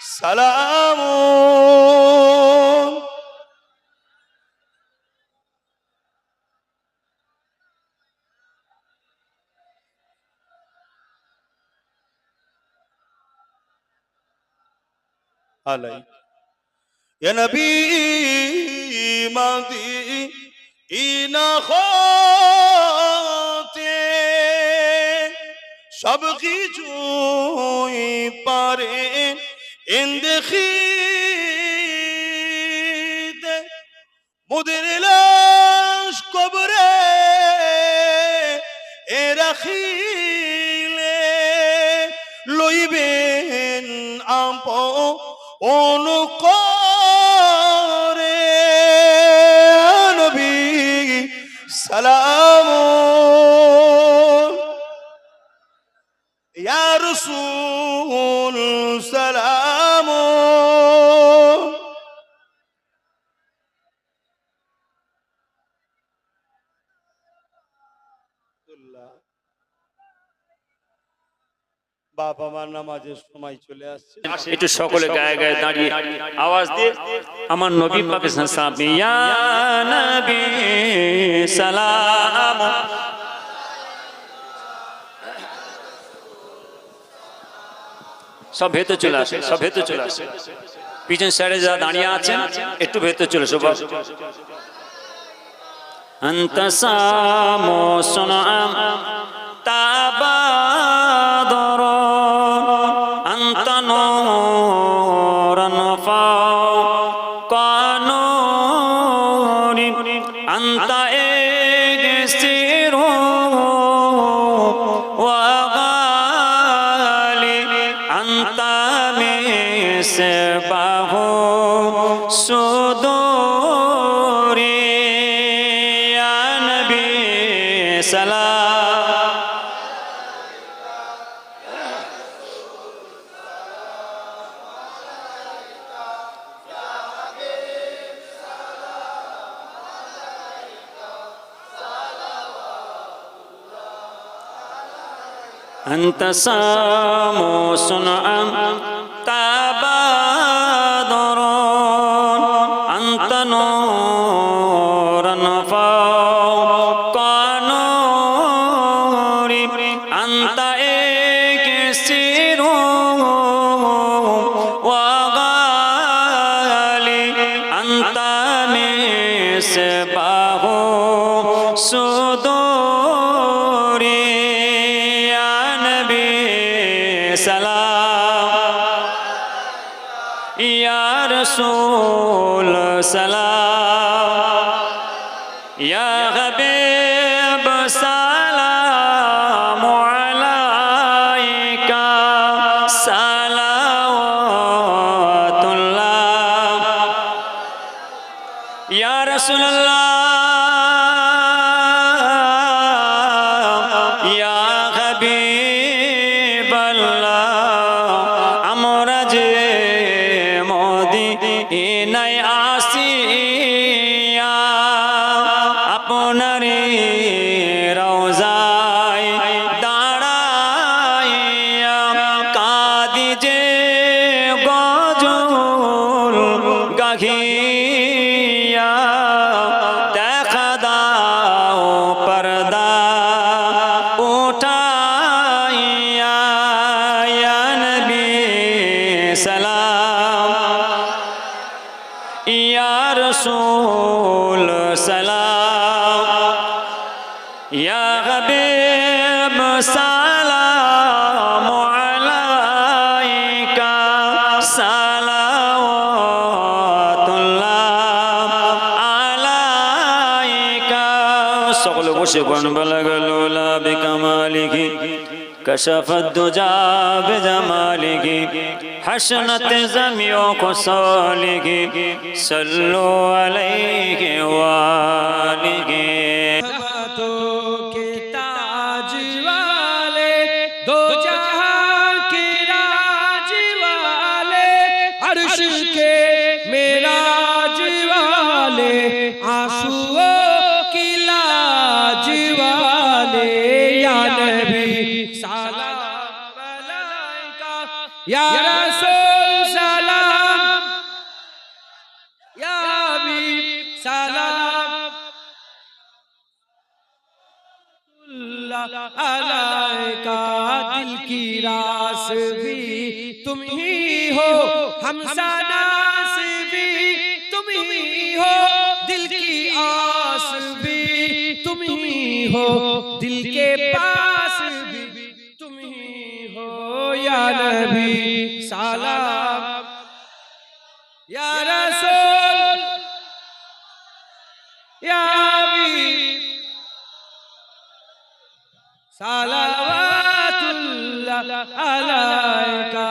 سلام عليك يا نبي مدينة خاطئ সব কিছুই পারেন ইন্দেখিতে মুদের লাশ কবরে এ রাখিলে লইবেন অনুকরে নবী সালাম ইয়া রাসূল সালাম বাপ আমার নামাজের সময় চলে আসছে একটু সকলে গায়ে গায়ে দাঁড়িয়ে আওয়াজ দিয়ে আমার নবী পাকের সালাম ইয়া নবী সালাম সব ভেতরে চলে আসে সব ভেতরে চলে আসে পিছন সাইডে যারা দাঁড়িয়ে আছেন একটু ভেতরে চলে আসো أنت ساموس تبادر أنت نور فوق نور أنت إكسير وغالي أنت مصباح صدور يا نبي سلام أنت ساموس تبادر أنت نور فوق نور أنت إكسير وغالي أنت مصباح صدور يا نبي سلام يا رسول سلام يا حبيب سلام عليك صلوات الله يا رسول الله يا حبيب الله আমরা যে মদিনায় আসিয়া আপনারই রওজায় দাঁড়াইয়া কাঁদি যে গজল গাহিয়া দেখা দাও পর্দা উঠাইয়া ইয়া নবী সালাম ইয়া রাসূল সালাম ইয়া হাবিব সালাম আলাইকা সালাওয়াতুল্লাহ আলাইকা সকলে বসে কোন বালাগালুলা বিকামালিহি كشف الدجى بجماله حسنت جميع خصاله صلوا عليه وآله के ताज वाले दो जहां के राज वाले अर्श के मेराज वाले आंसुओं की लाज वाले या नबी सलाम अलैका या रसूल भी तुम ही हो, हमसा नास भी तुम ही हो, दिल की आस भी तुम ही हो, दिल के पास भी तुम ही हो। या नबी सलाम, या रसूल या हबीब सलावतुल्लाह अलैका।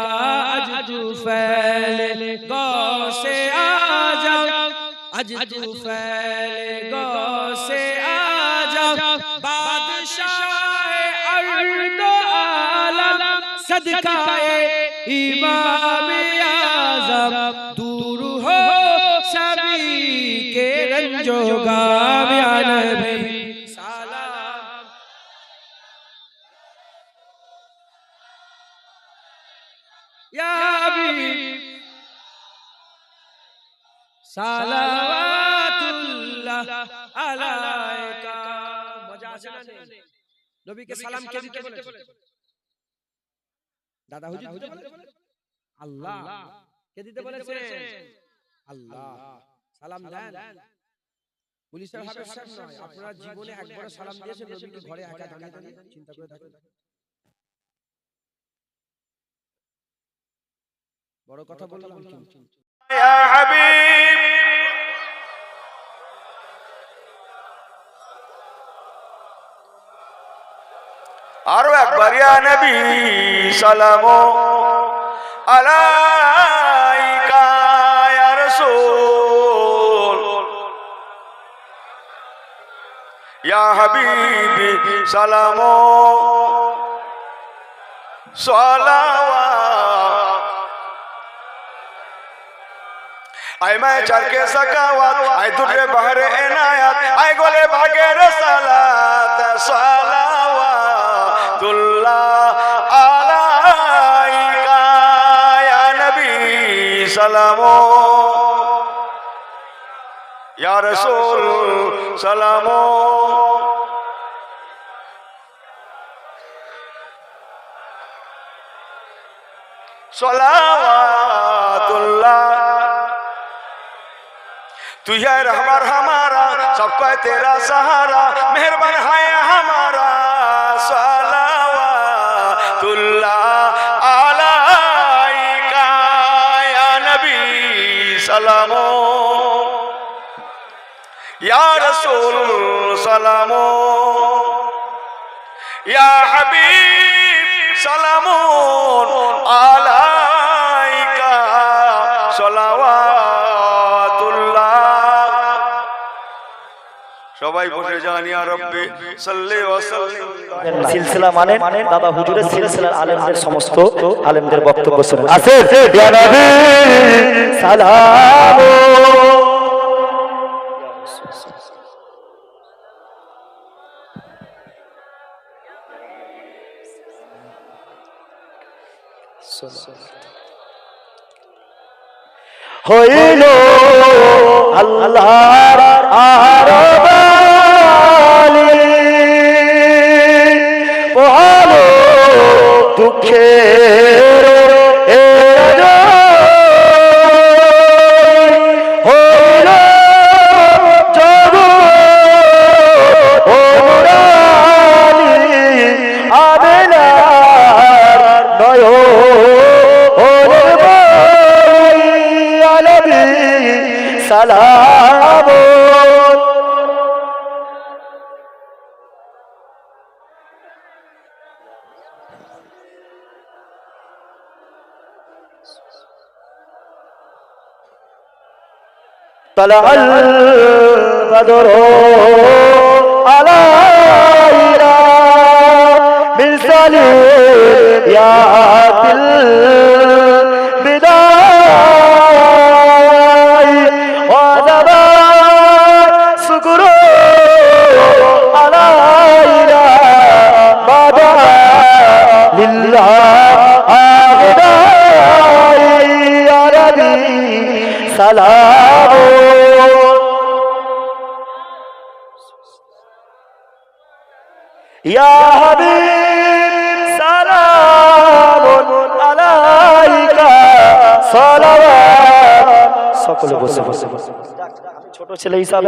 अजदु फैल गौ से आजा, अजदु फैल गौ से आजा, बादशाह अर्द आलम सदकाए इमाम आज़म। दूर हो सभी के रंजो गाम, या नबी सलाम, या हबीब सलावतुल्लाह अलैका। मजा আসে না নেই? নবীকে সালাম কে দিতে বলেছে? দাদা হুজুর দিতে বলেছে? আল্লাহ কে দিতে বলেছে? আল্লাহ। সালাম দেন পুলিশের ভাবে সব নয়, আপনারা জীবনে একবার সালাম দিয়েছেন নবীকে ঘরে একা দাঁড়িয়ে দাঁড়িয়ে? চিন্তা করে দেখুন, বড় কথা বললাম কিন্তু। ইয়া হাবিব আরো একবার ইয়া নবী সালামু আলাইকা ইয়া রাসূল ইয়া হাবিবি সালামু সালাওয়াত। আয় मैं चर के सकावत, आय दुर्रे बहरे इनायत, आय गोले भागे रसालत सलावतुल्लाह अलैका या नबी सलामो या रसूल सलामो। सलावतुल्लाह तू है रहबर हमारा, सबका तेरा सहारा, मेहरबान है हमारा। सलावतुल्लाह अलैका या नबी सलामो या रसूल सलामो या हबीब सलामो अलैका सलावतुल्लाह। সবাই বসে যান। ইয়া রব্বি সাল্লি ওয়া সাল্লিম। সিলসিলা মানে দাদা হুজুরের সিলসিলার আলেমদের সমস্ত আলেমদের বক্তব্য শুনুন। আসেন ইয়া নবী সালাম। হইল আল্লাহর আরবালি, পোহালো দুঃখের হইল জগৎ ওরালি, আবেলার নয়ন সালাম। طلع البدر علينا من سليات البداية، وذب سكر علينا ما دعا لله أغناي يا نبي سلام. يا حبيب سلام সকলে বসে বসে ছোট ছেলে হিসাবে